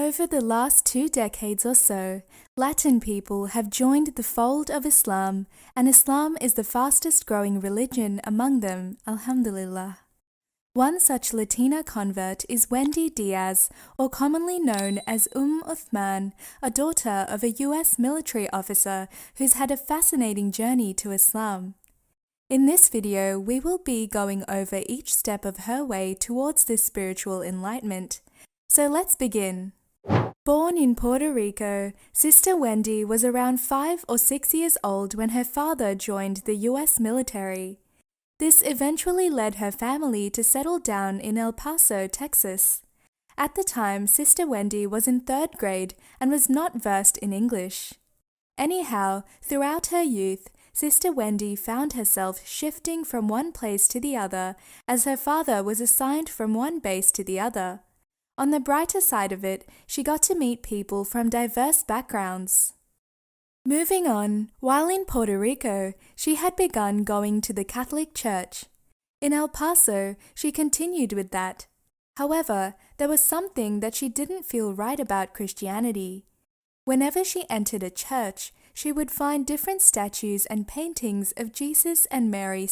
Over the last 2 decades or so, Latin people have joined the fold of Islam, and Islam is the fastest growing religion among them, alhamdulillah. One such Latina convert is Wendy Diaz, or commonly known as Uthman, a daughter of a US military officer who's had a fascinating journey to Islam. In this video, we will be going over each step of her way towards this spiritual enlightenment. So let's begin. Born in Puerto Rico, Sister Wendy was around 5 or 6 years old when her father joined the US military. This eventually led her family to settle down in El Paso, Texas. At the time, Sister Wendy was in 3rd grade and was not versed in English. Anyhow, throughout her youth, Sister Wendy found herself shifting from one place to the other as her father was assigned from one base to the other. On the brighter side of it, she got to meet people from diverse backgrounds. Moving on, while in Puerto Rico, she had begun going to the Catholic Church. In El Paso, she continued with that. However, there was something that she didn't feel right about Christianity. Whenever she entered a church, she would find different statues and paintings of Jesus and Mary